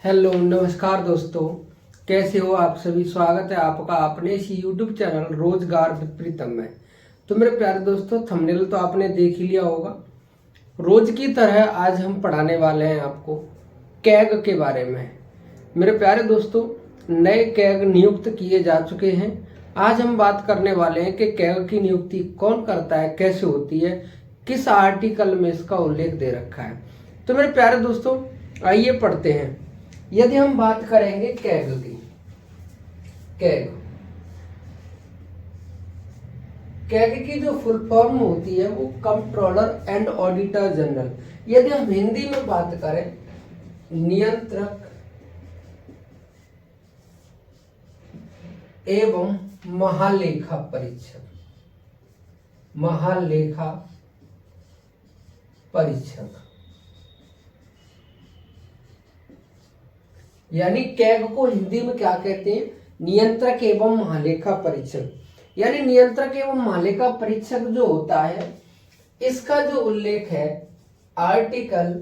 Hello नमस्कार दोस्तों, कैसे हो आप सभी। स्वागत है आपका अपने इस यूट्यूब चैनल रोजगार विद प्रीतम में। तो मेरे प्यारे दोस्तों, थंबनेल तो आपने देख ही लिया होगा। रोज की तरह आज हम पढ़ाने वाले हैं आपको कैग के बारे में। मेरे प्यारे दोस्तों, नए कैग नियुक्त किए जा चुके हैं। आज हम बात करने वाले हैं कि कैग की नियुक्ति कौन करता है, कैसे होती है, किस आर्टिकल में इसका उल्लेख दे रखा है। तो मेरे प्यारे दोस्तों, आइए पढ़ते हैं। यदि हम बात करेंगे कैग की, कैग कैग की जो फुल फॉर्म होती है वो कंट्रोलर एंड ऑडिटर जनरल। यदि हम हिंदी में बात करें, नियंत्रक एवं महालेखा परीक्षक, महालेखा परीक्षक, यानी कैग को हिंदी में क्या कहते हैं, नियंत्रक एवं महालेखा परीक्षक। यानी नियंत्रक एवं महालेखा परीक्षक जो होता है, इसका जो उल्लेख है आर्टिकल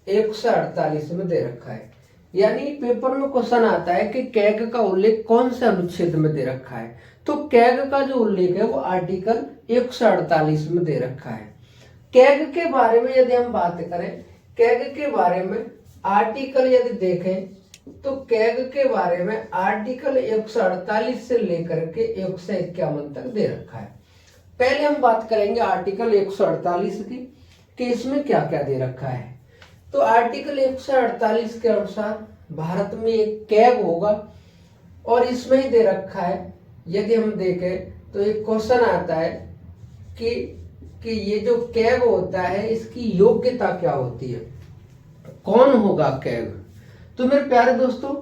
148 में दे रखा है। यानी पेपर में क्वेश्चन आता है कि कैग का उल्लेख कौन से अनुच्छेद में दे रखा है, तो कैग का जो उल्लेख है वो आर्टिकल 148 में दे रखा है। कैग के बारे में यदि हम बात करें, कैग के बारे में आर्टिकल यदि देखें तो कैग के बारे में आर्टिकल 148 से लेकर के 151 तक दे रखा है। पहले हम बात करेंगे आर्टिकल 148 की कि इसमें क्या क्या दे रखा है। तो आर्टिकल 148 के अनुसार भारत में एक कैग होगा और इसमें ही दे रखा है। यदि हम देखें तो एक क्वेश्चन आता है कि ये जो कैग होता है इसकी योग्यता क्या होती है, कौन होगा कैग। तो मेरे प्यारे दोस्तों,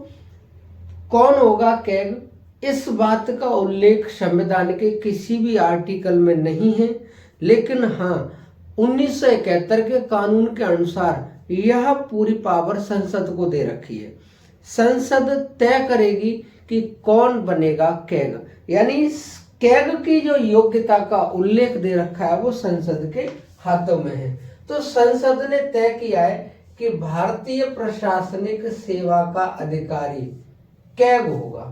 कौन होगा कैग, इस बात का उल्लेख संविधान के किसी भी आर्टिकल में नहीं है, लेकिन हाँ 1971 के कानून के अनुसार यह पूरी पावर संसद को दे रखी है। संसद तय करेगी कि कौन बनेगा कैग। यानी कैग की जो योग्यता का उल्लेख दे रखा है वो संसद के हाथों में है। तो संसद ने तय किया है कि भारतीय प्रशासनिक सेवा का अधिकारी कैग होगा।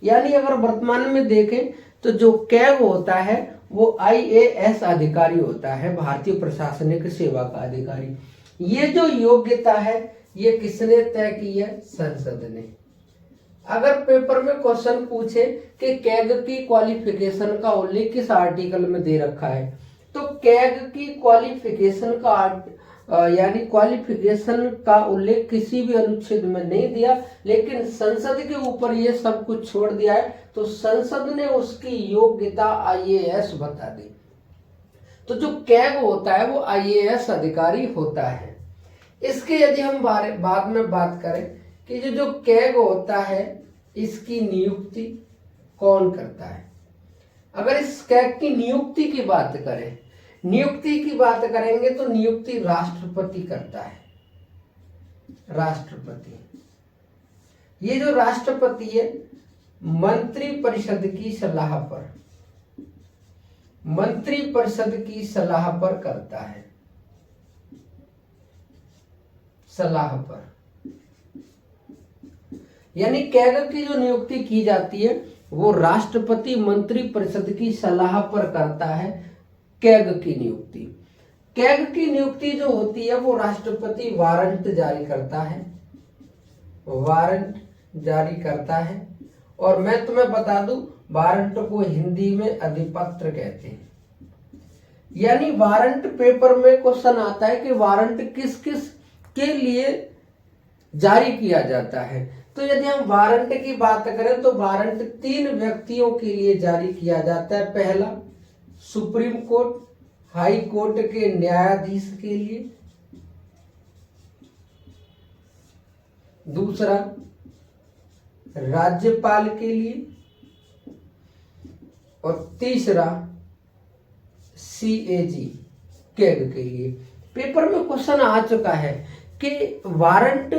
यानी अगर वर्तमान में देखें तो जो कैग होता है वो IAS अधिकारी होता है, भारतीय प्रशासनिक सेवा का अधिकारी। ये जो योग्यता है ये किसने तय की है, संसद ने। अगर पेपर में क्वेश्चन पूछे कि कैग की क्वालिफिकेशन का उल्लेख किस आर्टिकल में दे रखा है, तो कैग की क्वालिफिकेशन का यानी क्वालिफिकेशन का उल्लेख किसी भी अनुच्छेद में नहीं दिया, लेकिन संसद के ऊपर ये सब कुछ छोड़ दिया है। तो संसद ने उसकी योग्यता IAS बता दी। तो जो कैग होता है वो IAS अधिकारी होता है। इसके यदि हम बाद में बात करें कि जो कैग होता है इसकी नियुक्ति कौन करता है। अगर इस कैग की नियुक्ति की बात करें, नियुक्ति की बात करेंगे तो नियुक्ति राष्ट्रपति करता है। राष्ट्रपति, ये जो राष्ट्रपति है मंत्री परिषद की सलाह पर, मंत्री परिषद की सलाह पर करता है, सलाह पर। यानी कैग की जो नियुक्ति की जाती है वो राष्ट्रपति मंत्री परिषद की सलाह पर करता है कैग की नियुक्ति। कैग की नियुक्ति जो होती है वो राष्ट्रपति वारंट जारी करता है, वारंट जारी करता है। और मैं तुम्हें बता दूं, वारंट को हिंदी में अधिपत्र कहते हैं। यानी वारंट, पेपर में क्वेश्चन आता है कि वारंट किस किस के लिए जारी किया जाता है। तो यदि हम वारंट की बात करें तो वारंट 3 व्यक्तियों के लिए जारी किया जाता है। पहला, सुप्रीम कोर्ट, हाई कोर्ट के न्यायाधीश के लिए। दूसरा, राज्यपाल के लिए। और तीसरा, CAG कैग के लिए। पेपर में क्वेश्चन आ चुका है कि वारंट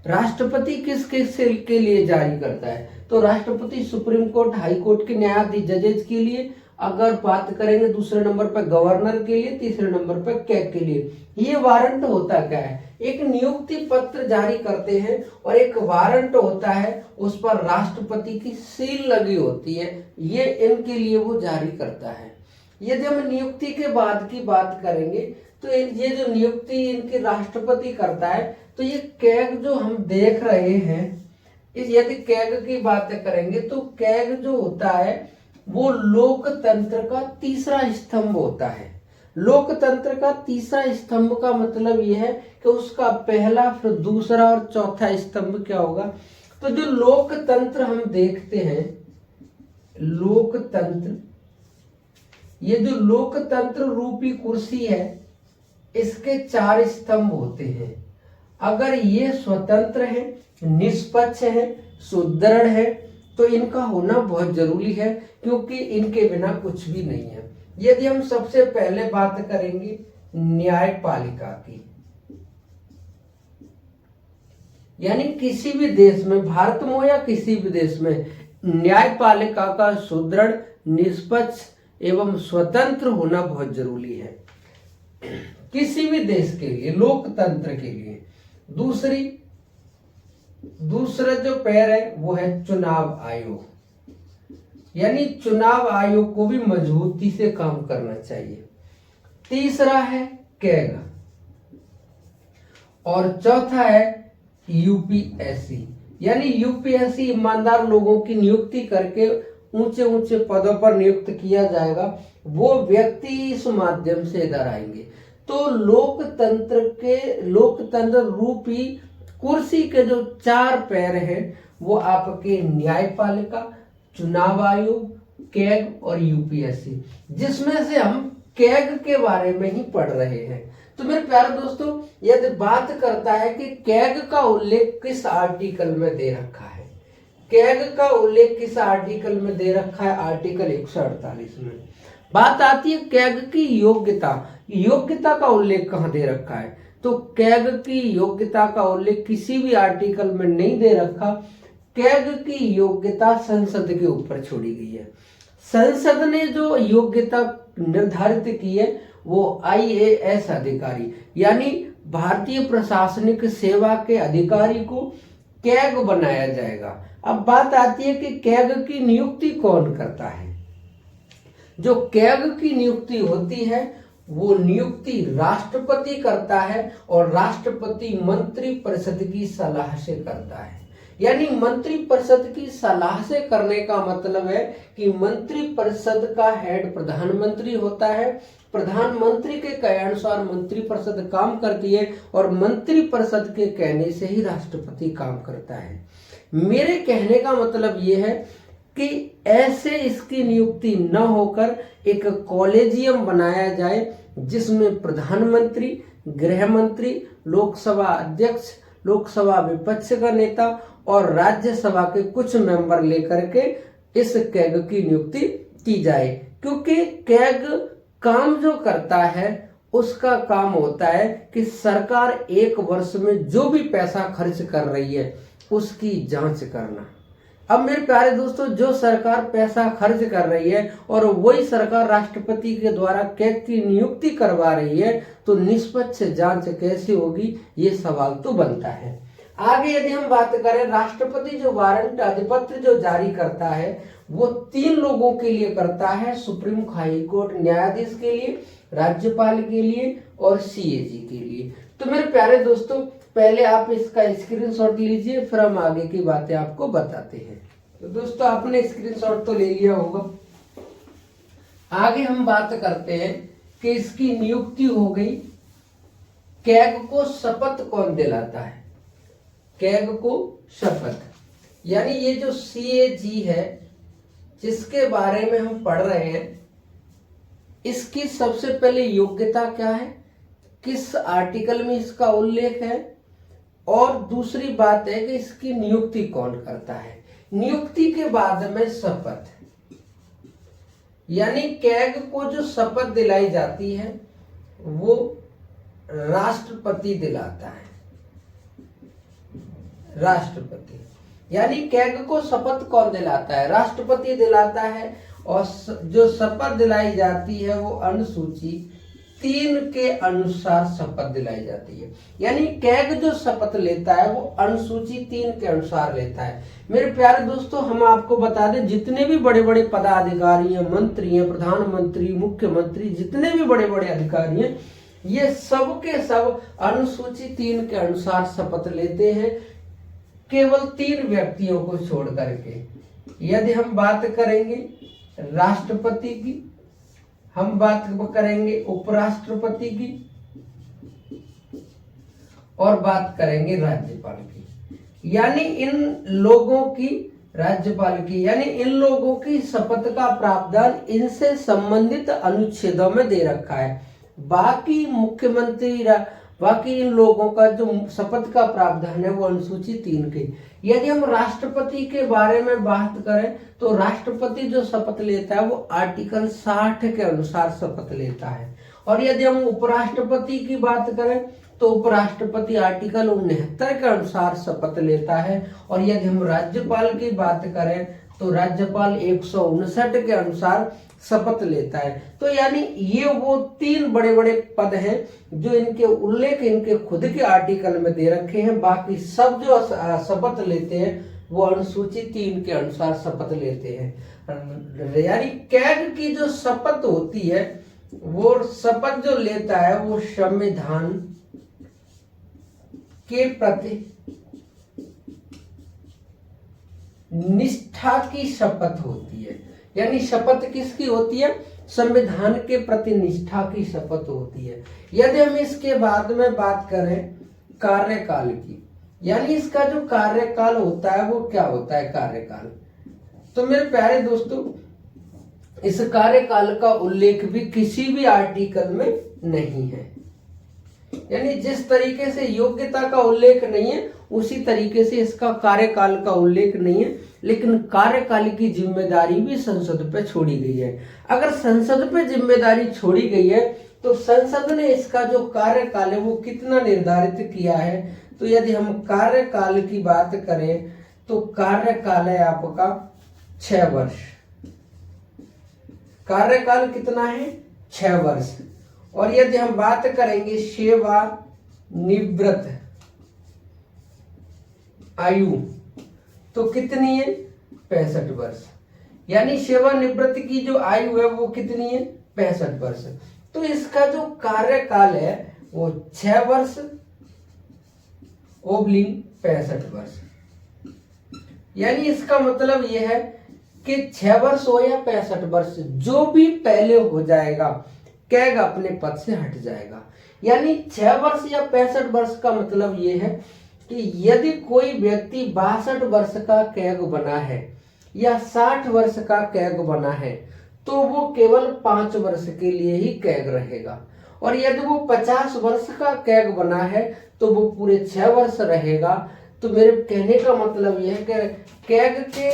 राष्ट्रपति किस किस के लिए जारी करता है। तो राष्ट्रपति सुप्रीम कोर्ट, हाई कोर्ट के न्यायाधीश, जजेज के लिए। अगर बात करेंगे दूसरे नंबर पर गवर्नर के लिए, तीसरे नंबर पर कैग के लिए। ये वारंट होता क्या है, एक नियुक्ति पत्र जारी करते हैं और एक वारंट होता है, उस पर राष्ट्रपति की सील लगी होती है, ये इनके लिए वो जारी करता है। यदि हम नियुक्ति के बाद की बात करेंगे तो ये जो नियुक्ति इनकी राष्ट्रपति करता है, तो ये कैग जो हम देख रहे हैं, इस यदि कैग की बात करेंगे तो कैग जो होता है वो लोकतंत्र का तीसरा स्तंभ होता है। लोकतंत्र का तीसरा स्तंभ का मतलब यह है कि उसका पहला, फिर दूसरा और चौथा स्तंभ क्या होगा। तो जो लोकतंत्र हम देखते हैं, लोकतंत्र, ये जो लोकतंत्र रूपी कुर्सी है इसके 4 स्तंभ होते हैं। अगर ये स्वतंत्र है, निष्पक्ष है, सुदृढ़ है, तो इनका होना बहुत जरूरी है, क्योंकि इनके बिना कुछ भी नहीं है। यदि हम सबसे पहले बात करेंगे न्यायपालिका की, यानी किसी भी देश में, भारत में हो या किसी भी देश में, न्यायपालिका का सुदृढ़, निष्पक्ष एवं स्वतंत्र होना बहुत जरूरी है किसी भी देश के लिए, लोकतंत्र के लिए। दूसरा जो पैर है वो है चुनाव आयोग, यानी चुनाव आयोग को भी मजबूती से काम करना चाहिए। तीसरा है कैग और चौथा है यूपीएससी, यानी यूपीएससी ईमानदार लोगों की नियुक्ति करके ऊंचे ऊंचे पदों पर नियुक्त किया जाएगा, वो व्यक्ति इस माध्यम से इधर आएंगे। तो लोकतंत्र रूपी कुर्सी के जो 4 पैर हैं वो आपके न्यायपालिका, चुनाव आयोग, कैग और यूपीएससी, जिसमें से हम कैग के बारे में ही पढ़ रहे हैं। तो मेरे प्यारे दोस्तों, यदि बात करता है कि कैग का उल्लेख किस आर्टिकल में दे रखा है, कैग का उल्लेख किस आर्टिकल में दे रखा है, आर्टिकल 148 में। बात आती है कैग की योग्यता का उल्लेख कहाँ दे रखा है, तो कैग की योग्यता का उल्लेख किसी भी आर्टिकल में नहीं दे रखा। कैग की योग्यता संसद के ऊपर छोड़ी गई है। संसद ने जो योग्यता निर्धारित की है वो आईएएस अधिकारी, यानी भारतीय प्रशासनिक सेवा के अधिकारी को कैग बनाया जाएगा। अब बात आती है कि कैग की नियुक्ति कौन करता है। जो कैग की नियुक्ति होती है वो नियुक्ति राष्ट्रपति करता है और राष्ट्रपति मंत्री परिषद की सलाह से करता है। यानी मंत्री परिषद की सलाह से करने का मतलब है कि मंत्री परिषद का हेड प्रधानमंत्री होता है, प्रधानमंत्री के कहनुसार मंत्री परिषद काम करती है और मंत्री परिषद के कहने से ही राष्ट्रपति काम करता है। मेरे कहने का मतलब यह है कि ऐसे इसकी नियुक्ति न होकर एक कॉलेजियम बनाया जाए जिसमें प्रधानमंत्री, गृह मंत्री, लोकसभा अध्यक्ष, लोकसभा विपक्ष का नेता और राज्यसभा के कुछ मेंबर लेकर के इस कैग की नियुक्ति की जाए। क्योंकि कैग काम जो करता है उसका काम होता है कि सरकार एक वर्ष में जो भी पैसा खर्च कर रही है उसकी जांच करना। अब मेरे प्यारे दोस्तों, जो सरकार पैसा खर्च कर रही है और वही सरकार राष्ट्रपति के द्वारा कैग की नियुक्ति करवा रही है, तो निष्पक्ष जांच कैसे होगी, ये सवाल तो बनता है। आगे यदि हम बात करें, राष्ट्रपति जो वारंट अधिपत्र जो जारी करता है वो 3 लोगों के लिए करता है, सुप्रीम हाई कोर्ट न्यायाधीश के लिए, राज्यपाल के लिए और सीएजी के लिए। तो मेरे प्यारे दोस्तों, पहले आप इसका स्क्रीनशॉट लीजिए, फिर हम आगे की बातें आपको बताते हैं। तो दोस्तों, आपने स्क्रीनशॉट तो ले लिया होगा। आगे हम बात करते हैं कि इसकी नियुक्ति हो गई। कैग को शपथ कौन दिलाता है? कैग को शपथ, यानी ये जो सीएजी है जिसके बारे में हम पढ़ रहे हैं, इसकी सबसे पहले योग्यता क्या है, किस आर्टिकल में इसका उल्लेख है, और दूसरी बात है कि इसकी नियुक्ति कौन करता है। नियुक्ति के बाद में शपथ, यानी कैग को जो शपथ दिलाई जाती है वो राष्ट्रपति दिलाता है। राष्ट्रपति, यानी कैग को शपथ कौन दिलाता है? राष्ट्रपति दिलाता है। और जो शपथ दिलाई जाती है वो अनुसूची 3 के अनुसार शपथ दिलाई जाती है। यानी कैग जो शपथ लेता है वो अनुसूची 3 के अनुसार लेता है। मेरे प्यारे दोस्तों, हम आपको बता दें, जितने भी बड़े बड़े पदाधिकारी हैं, मंत्री हैं, प्रधानमंत्री, मुख्यमंत्री, जितने भी बड़े बड़े अधिकारी हैं, ये सब के सब अनुसूची 3 के अनुसार शपथ लेते हैं, केवल 3 व्यक्तियों को छोड़ करके। यदि हम बात करेंगे राष्ट्रपति की, हम बात करेंगे उपराष्ट्रपति की, और बात करेंगे राज्यपाल की। यानी इन लोगों की, राज्यपाल की, यानी इन लोगों की शपथ का प्रावधान इनसे संबंधित अनुच्छेदों में दे रखा है। बाकी मुख्यमंत्री, बाकी इन लोगों का जो शपथ का प्रावधान है वो अनुसूची 3 के। यदि हम राष्ट्रपति के बारे में बात करें तो राष्ट्रपति जो शपथ लेता है वो आर्टिकल 60 के अनुसार शपथ लेता है। और यदि हम उपराष्ट्रपति की बात करें तो उपराष्ट्रपति आर्टिकल 69 के अनुसार शपथ लेता है। और यदि हम राज्यपाल की बात करें तो राज्यपाल 159 के अनुसार शपथ लेता है। तो यानी ये वो 3 बड़े बड़े पद हैं जो इनके उल्लेख इनके खुद के आर्टिकल में दे रखे हैं। बाकी सब जो शपथ लेते हैं वो अनुसूची 3 के अनुसार शपथ लेते हैं। यानी कैग की जो शपथ होती है, वो शपथ जो लेता है वो संविधान के प्रति निष्ठा की शपथ होती है। यानी शपथ किसकी होती है? संविधान के प्रति निष्ठा की शपथ होती है। यदि हम इसके बाद में बात करें कार्यकाल की, यानी इसका जो कार्यकाल होता है वो क्या होता है कार्यकाल, तो मेरे प्यारे दोस्तों, इस कार्यकाल का उल्लेख भी किसी भी आर्टिकल में नहीं है। यानी जिस तरीके से योग्यता का उल्लेख नहीं है उसी तरीके से इसका कार्यकाल का उल्लेख नहीं है। लेकिन कार्यकाल की जिम्मेदारी भी संसद पे छोड़ी गई है। अगर संसद पे जिम्मेदारी छोड़ी गई है तो संसद ने इसका जो कार्यकाल है वो कितना निर्धारित किया है। तो यदि हम कार्यकाल की बात करें तो कार्यकाल है आपका 6 वर्ष। कार्यकाल कितना है? 6 वर्ष। और यदि हम बात करेंगे सेवानिवृत्त आयु तो कितनी है? 65 वर्ष। यानी सेवानिवृत्ति की जो आयु है वो कितनी है? 65 वर्ष। तो इसका जो कार्यकाल है वो 6 वर्ष ओब्लिंग 65 वर्ष। यानी इसका मतलब यह है कि 6 वर्ष हो या 65 वर्ष, जो भी पहले हो जाएगा कैग अपने पद से हट जाएगा। यानी 6 वर्ष या 65 वर्ष का मतलब यह है कि यदि कोई व्यक्ति 62 वर्ष का कैग बना है या 60 वर्ष का कैग बना है तो वो केवल 5 वर्ष के लिए ही कैग रहेगा। और यदि वो 50 वर्ष का कैग बना है तो वो पूरे 6 वर्ष रहेगा। तो मेरे कहने का मतलब यह है कि कैग के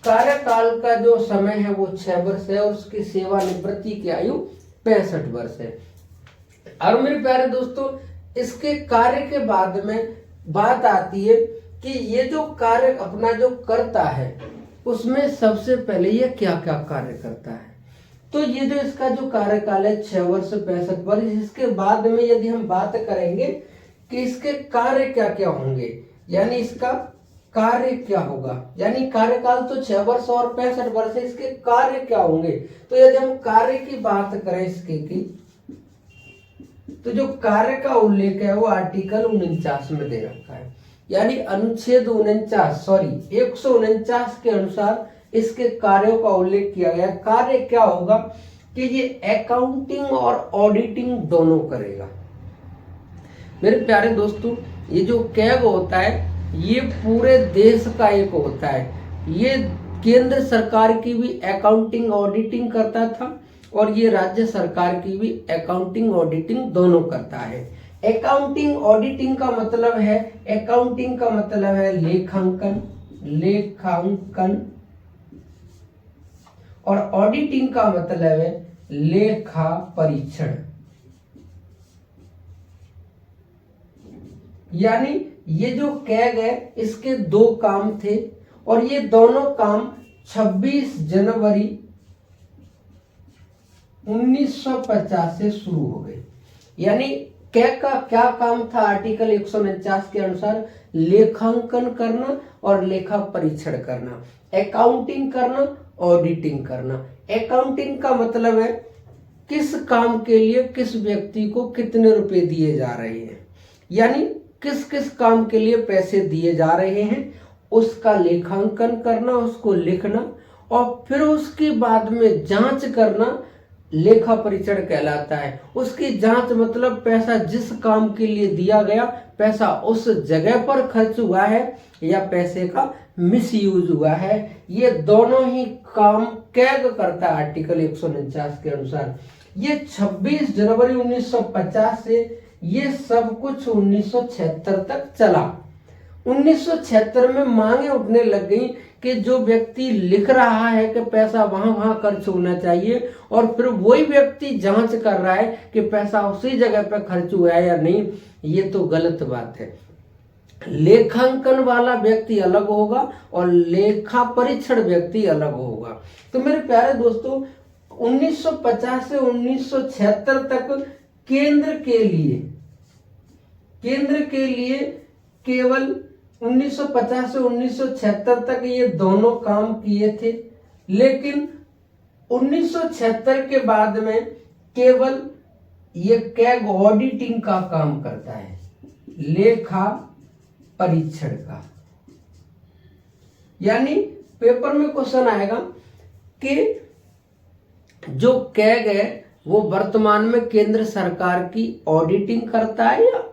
कार्यकाल का जो समय है वो 6 वर्ष है और उसकी सेवानिवृत्ति की आयु 65 वर्ष है। और मेरे प्यारे दोस्तों, इसके कार्य के बाद में बात आती है कि ये जो कार्य अपना जो करता है उसमें सबसे पहले ये क्या क्या कार्य करता है। तो ये जो इसका जो कार्यकाल है 6 वर्ष 65 वर्ष, इसके बाद में यदि हम बात करेंगे कि इसके कार्य क्या क्या होंगे, यानी इसका कार्य क्या होगा। यानी कार्यकाल तो 6 वर्ष और 65 वर्ष है, इसके कार्य क्या होंगे। तो यदि हम कार्य की बात करें इसके की, तो जो कार्य का उल्लेख है वो आर्टिकल 49 में दे रखा है। यानी अनुच्छेद 149 के अनुसार इसके कार्यों का उल्लेख किया गया। कार्य क्या होगा कि ये अकाउंटिंग और ऑडिटिंग दोनों करेगा। मेरे प्यारे दोस्तों, ये जो कैग होता है ये पूरे देश का एक होता है। ये केंद्र सरकार की भी अकाउंटिंग ऑडिटिंग करता था और ये राज्य सरकार की भी अकाउंटिंग ऑडिटिंग दोनों करता है। अकाउंटिंग ऑडिटिंग का मतलब है, अकाउंटिंग का मतलब है लेखांकन और ऑडिटिंग का मतलब है लेखा परीक्षण। यानी ये जो कैग है इसके 2 काम थे और ये दोनों काम 26 जनवरी 1950 से शुरू हो गए। यानी कैग का क्या काम था आर्टिकल 149 के अनुसार? लेखांकन करना और लेखा परीक्षण करना, अकाउंटिंग करना, ऑडिटिंग करना। अकाउंटिंग का मतलब है किस काम के लिए किस व्यक्ति को कितने रुपए दिए जा रहे हैं, यानी किस किस काम के लिए पैसे दिए जा रहे हैं, उसका लेखांकन करना, उसको लिखना और फिर उसके बाद में जांच करना लेखा परीक्षण कहलाता है। उसकी जांच मतलब पैसा जिस काम के लिए दिया गया, पैसा उस जगह पर खर्च हुआ है या पैसे का मिसयूज हुआ है, ये दोनों ही काम कैग करता है आर्टिकल 149 के अनुसार। ये 26 जनवरी 1950 से ये सब कुछ 1976 तक चला। 1976 में मांगे उठने लग गई कि जो व्यक्ति लिख रहा है कि पैसा वहां वहां खर्च होना चाहिए और फिर वही व्यक्ति जांच कर रहा है कि पैसा उसी जगह पर खर्च हुआ है या नहीं, ये तो गलत बात है। लेखांकन वाला व्यक्ति अलग होगा और लेखा परीक्षण व्यक्ति अलग होगा। तो मेरे प्यारे दोस्तों, 1950 से 1976 तक केंद्र के लिए केवल 1950 से 1976 तक ये दोनों काम किए थे, लेकिन 1976 के बाद में केवल ये कैग ऑडिटिंग का काम करता है, लेखा परीक्षण का। यानी पेपर में क्वेश्चन आएगा कि जो कैग है वो वर्तमान में केंद्र सरकार की ऑडिटिंग करता है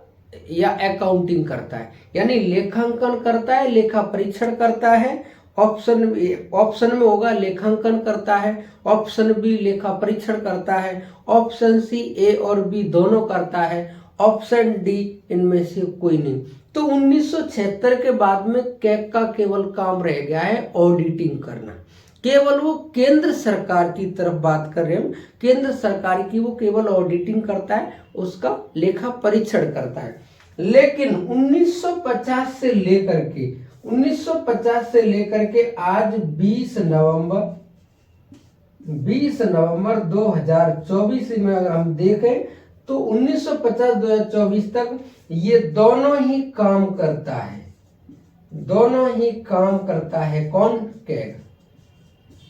या अकाउंटिंग करता है, यानी लेखांकन करता है, लेखा परीक्षण करता है। ऑप्शन में होगा लेखांकन करता है, ऑप्शन बी लेखा परीक्षण करता है, ऑप्शन सी ए और बी दोनों करता है, ऑप्शन डी इनमें से कोई नहीं। तो 1976 के बाद में कैग का केवल काम रह गया है ऑडिटिंग करना। केवल वो केंद्र सरकार की तरफ बात कर रहे हैं, केंद्र सरकार की वो केवल ऑडिटिंग करता है, उसका लेखा परीक्षण करता है। लेकिन 1950 से लेकर के आज 20 नवंबर 2024 में अगर हम देखें तो 1950-2024 तक ये दोनों ही काम करता है। कौन? कैग।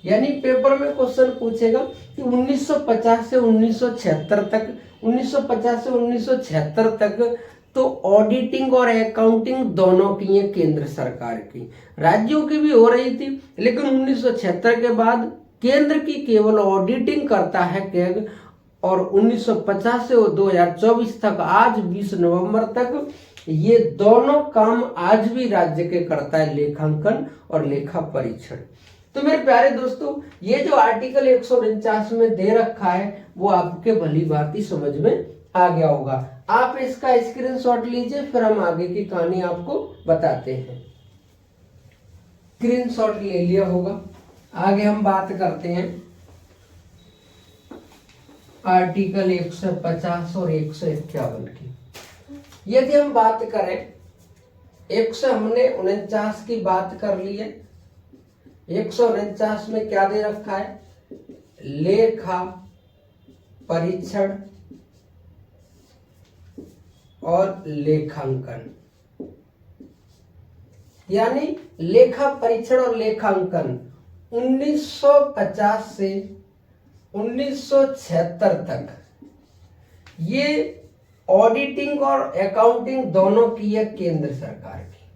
यानी पेपर में क्वेश्चन पूछेगा कि 1950 से 1976 तक तो ऑडिटिंग और अकाउंटिंग दोनों की है केंद्र सरकार की, राज्यों की भी हो रही थी, लेकिन 1976 के बाद केंद्र की केवल ऑडिटिंग करता है कैग। और 1950 से 2024 तक आज 20 नवंबर तक ये दोनों काम आज भी राज्य के करता है, लेखांकन और लेखा परीक्षण। तो मेरे प्यारे दोस्तों, ये जो आर्टिकल 149 में दे रखा है वो आपके भली भांति समझ में आ गया होगा। आप इसका स्क्रीनशॉट लीजिए, फिर हम आगे की कहानी आपको बताते हैं। स्क्रीनशॉट ले लिया होगा। आगे हम बात करते हैं आर्टिकल 150 और 151 की। यदि हम बात करें, 149 की बात कर ली है। 149 में क्या दे रखा है? लेखा परीक्षण और लेखांकन। यानी लेखा परीक्षण और लेखांकन 1950 से 1976 तक ये ऑडिटिंग और अकाउंटिंग दोनों की है केंद्र सरकार की।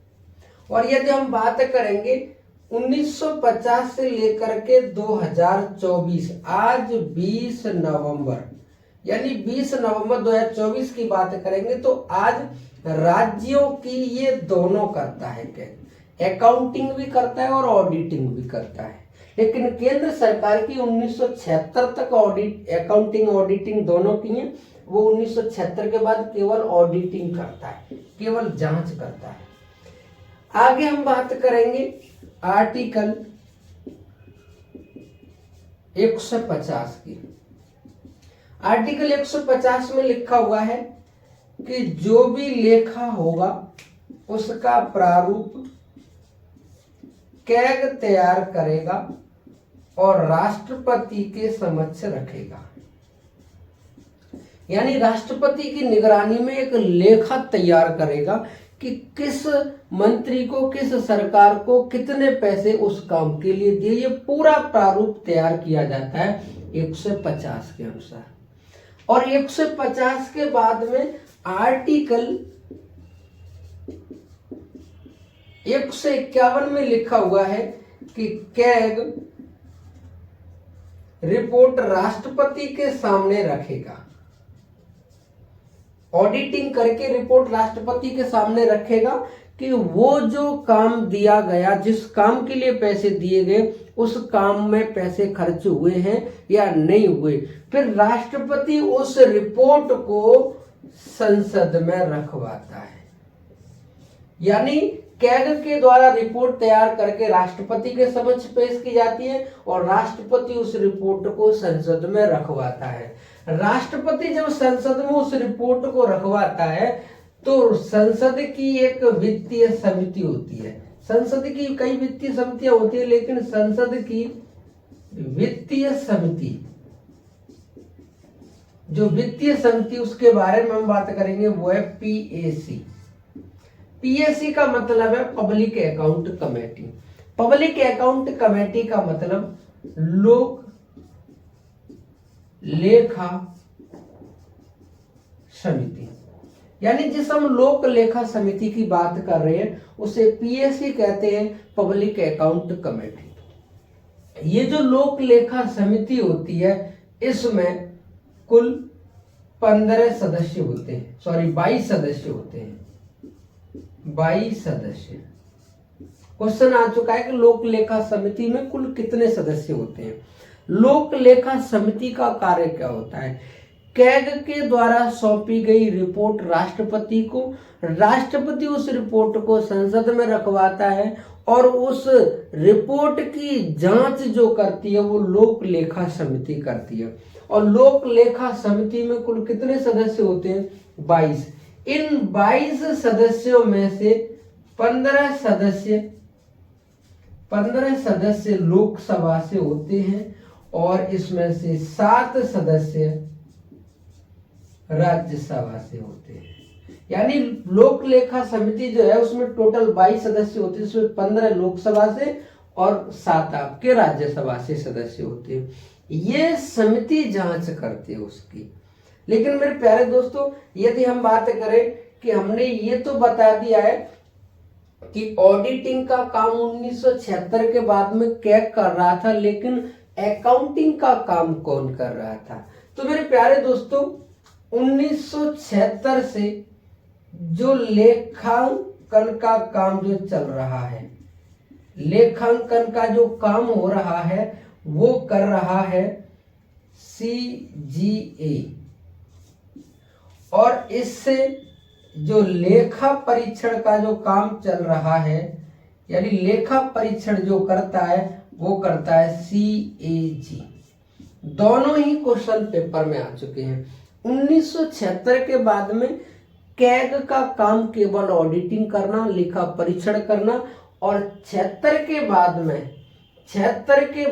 और यदि हम बात करेंगे 1950 से लेकर के 2024 आज 20 नवंबर, यानी 20 नवंबर 2024 की बात करेंगे तो आज राज्यों की ये दोनों करता है कैग, अकाउंटिंग भी करता है और ऑडिटिंग भी करता है। लेकिन केंद्र सरकार की 1976 तक अकाउंटिंग ऑडिटिंग दोनों की है, वो 1976 के बाद केवल ऑडिटिंग करता है, केवल जांच करता है। आगे हम बात करेंगे आर्टिकल 150 की। आर्टिकल 150 में लिखा हुआ है कि जो भी लेखा होगा उसका प्रारूप कैग तैयार करेगा और राष्ट्रपति के समक्ष रखेगा। यानी राष्ट्रपति की निगरानी में एक लेखा तैयार करेगा कि किस मंत्री को, किस सरकार को कितने पैसे उस काम के लिए दिए। ये पूरा प्रारूप तैयार किया जाता है 150 के अनुसार। और 150 के बाद में आर्टिकल 151 में लिखा हुआ है कि कैग रिपोर्ट राष्ट्रपति के सामने रखेगा। ऑडिटिंग करके रिपोर्ट राष्ट्रपति के सामने रखेगा कि वो जो काम दिया गया, जिस काम के लिए पैसे दिए गए, उस काम में पैसे खर्च हुए हैं या नहीं हुए। फिर राष्ट्रपति उस रिपोर्ट को संसद में रखवाता है। यानी कैग के द्वारा रिपोर्ट तैयार करके राष्ट्रपति के समक्ष पेश की जाती है और राष्ट्रपति उस रिपोर्ट को संसद में रखवाता है। राष्ट्रपति जब संसद में उस रिपोर्ट को रखवाता है तो संसद की एक वित्तीय समिति होती है। संसद की कई वित्तीय समितियां होती है, लेकिन संसद की वित्तीय समिति, जो वित्तीय समिति, उसके बारे में हम बात करेंगे, वो है पीएसी। पीएसी का मतलब है public account committee. Public account committee का मतलब लोक लेखा समिति। यानी जिस हम लोक लेखा समिति की बात कर रहे हैं उसे पीएसी कहते हैं, पब्लिक अकाउंट कमेटी। ये जो लोक लेखा समिति होती है इसमें कुल 15 सदस्य होते हैं, 22 सदस्य होते हैं। 22 सदस्य। क्वेश्चन आ चुका है कि लोक लेखा समिति में कुल कितने सदस्य होते हैं। लोक लेखा समिति का कार्य क्या होता है? कैग के द्वारा सौंपी गई रिपोर्ट राष्ट्रपति को, राष्ट्रपति उस रिपोर्ट को संसद में रखवाता है और उस रिपोर्ट की जांच जो करती है वो लोक लेखा समिति करती है। और लोक लेखा समिति में कुल कितने सदस्य होते हैं? 22। इन 22 सदस्यों में से 15 सदस्य लोकसभा से होते हैं और इसमें से 7 सदस्य राज्यसभा से होते हैं। यानी लोक लेखा समिति जो है उसमें टोटल 22 सदस्य होते हैं, उसमें 15 लोकसभा से और 7 आपके राज्यसभा से सदस्य होते हैं। ये समिति जांच करती है उसकी। लेकिन मेरे प्यारे दोस्तों, यदि हम बात करें कि हमने ये तो बता दिया है कि ऑडिटिंग का काम 1976 के बाद में कैग कर रहा था, लेकिन अकाउंटिंग का काम कौन कर रहा था? तो मेरे प्यारे दोस्तों, 1976 से जो लेखांकन का काम जो चल रहा है, लेखांकन का जो काम हो रहा है वो कर रहा है CGA। और इससे जो लेखा परीक्षण का जो काम चल रहा है, यानी लेखा परीक्षण जो करता है वो करता है CAG। दोनों ही क्वेश्चन पेपर में आ चुके हैं। 1976 के बाद में कैग का काम केवल ऑडिटिंग करना, लेखा परीक्षण करना, और 76 के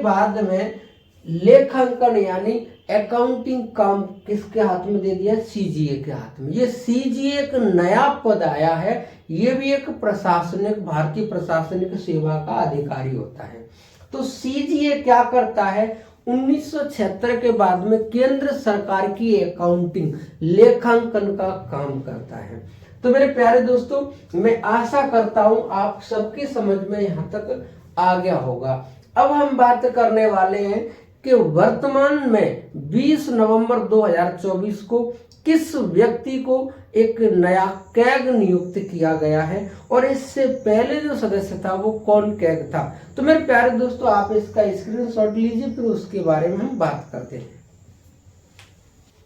बाद में लेखांकन यानी अकाउंटिंग काम किसके हाथ में दे दिया? CGA के हाथ में। ये CGA एक नया पद आया है, ये भी एक प्रशासनिक, भारतीय प्रशासनिक सेवा का अधिकारी होता है। तो CGA क्या करता है? 1976 के बाद में केंद्र सरकार की अकाउंटिंग, लेखांकन का काम करता है। तो मेरे प्यारे दोस्तों, मैं आशा करता हूं आप सबकी समझ में यहां तक आ गया होगा। अब हम बात करने वाले हैं कि वर्तमान में 20 नवंबर 2024 को किस व्यक्ति को एक नया कैग नियुक्त किया गया है और इससे पहले जो सदस्य था वो कौन कैग था। तो मेरे प्यारे दोस्तों, आप इसका स्क्रीनशॉट लीजिए, फिर उसके बारे में हम बात करते हैं।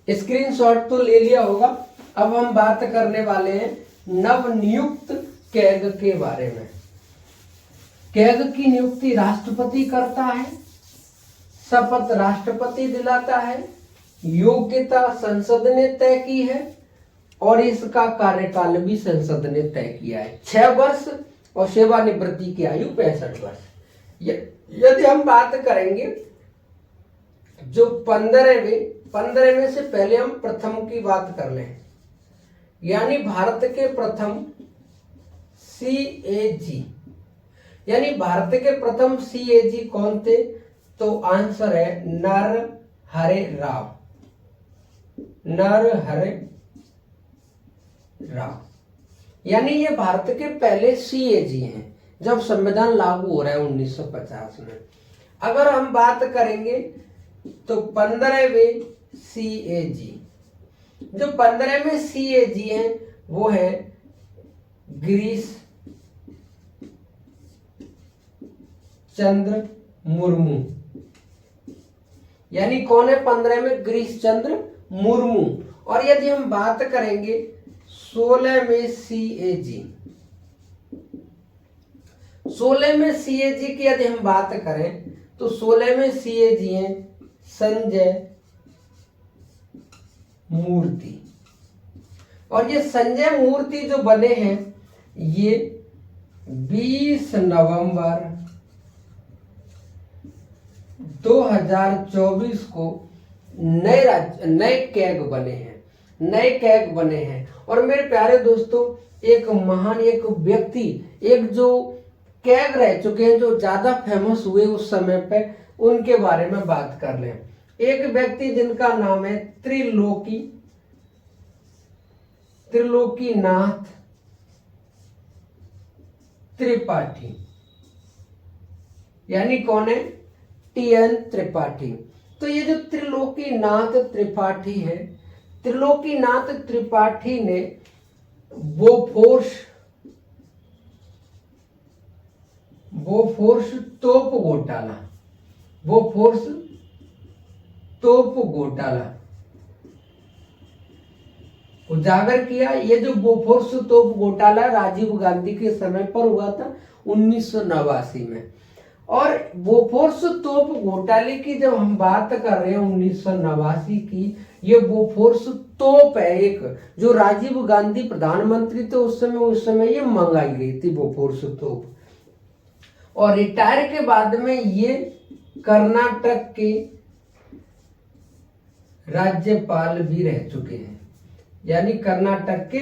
स्क्रीनशॉट तो ले लिया होगा। अब हम बात करने वाले हैं नवनियुक्त कैग के बारे में। कैग की नियुक्ति राष्ट्रपति करता है, शपथ राष्ट्रपति दिलाता है, योग्यता संसद ने तय की है और इसका कार्यकाल भी संसद ने तय किया है, 6 वर्ष, और सेवानिवृत्ति की आयु 65 वर्ष। यदि हम बात करेंगे जो 15वें 15 में से पहले हम प्रथम की बात कर लें, यानी भारत के प्रथम CAG, यानी भारत के प्रथम CAG कौन थे? तो आंसर है नरहरे राव, नरहरे राव। यानी ये भारत के पहले CAG हैं जब संविधान लागू हो रहा है 1950 में। अगर हम बात करेंगे तो 15वें CAG, जो 15वें CAG हैं वो है गिरीश चंद्र मुर्मू। यानी कौन है 15 में? गिरीश चंद्र मुर्मू। और यदि हम बात करेंगे 16वें CAG, 16वें CAG की यदि हम बात करें तो 16वें CAG हैं संजय मूर्ति। और ये संजय मूर्ति जो बने हैं ये 20 नवंबर 2024 को नए कैग बने हैं, नए कैग बने हैं। और मेरे प्यारे दोस्तों, एक महान एक व्यक्ति, एक जो कैग रह चुके हैं, जो ज्यादा फेमस हुए उस समय पे, उनके बारे में बात कर लें। एक व्यक्ति जिनका नाम है त्रिलोकीनाथ त्रिपाठी। यानी कौन है? TN त्रिपाठी। तो ये जो त्रिलोकीनाथ त्रिपाठी है, त्रिलोकीनाथ त्रिपाठी ने बोफोर्स तोप घोटाला, बोफोर्स तोप घोटाला उजागर किया। ये जो बोफोर्स तोप घोटाला राजीव गांधी के समय पर हुआ था 1989 में। और बोफोर्स तोप घोटाले की जब हम बात कर रहे हैं 1989 की, ये बोफोर्स तोप है एक, जो राजीव गांधी प्रधानमंत्री थे उस समय ये मंगाई गई थी बोफोर्स तोप। और रिटायर के बाद में ये कर्नाटक के राज्यपाल भी रह चुके हैं, यानी कर्नाटक के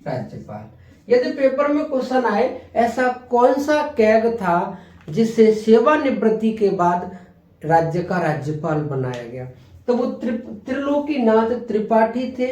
राज्यपाल। यदि पेपर में क्वेश्चन आए ऐसा कौन सा कैग था जिसे सेवानिवृत्ति के बाद राज्य का राज्यपाल बनाया गया, तो वो त्रिलोकीनाथ त्रिपाठी थे,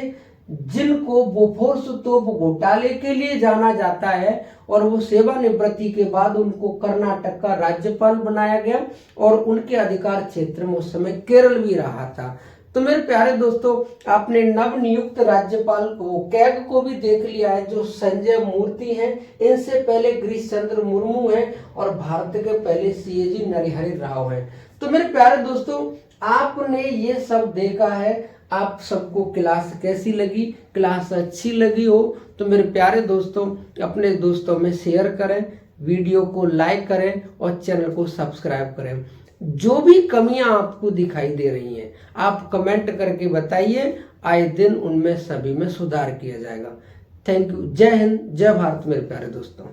जिनको बोफोर्स तोप घोटाले के लिए जाना जाता है। और वो सेवानिवृत्ति के बाद उनको कर्नाटक का राज्यपाल बनाया गया और उनके अधिकार क्षेत्र में उस समय केरल भी रहा था। तो मेरे प्यारे दोस्तों, आपने नवनियुक्त राज्यपाल को कैग को भी देख लिया है, जो संजय मूर्ति हैं। इनसे पहले गिरीश चंद्र मुर्मू हैं और भारत के पहले CAG नरहरि राव हैं। तो मेरे प्यारे दोस्तों, आपने ये सब देखा है। आप सबको क्लास कैसी लगी? क्लास अच्छी लगी हो तो मेरे प्यारे दोस्तों अपने दोस्तों में शेयर करें, वीडियो को लाइक करें और चैनल को सब्सक्राइब करें। जो भी कमियां आपको दिखाई दे रही हैं आप कमेंट करके बताइए, आए दिन उनमें सभी में सुधार किया जाएगा। Thank you. जय हिंद, जय भारत मेरे प्यारे दोस्तों।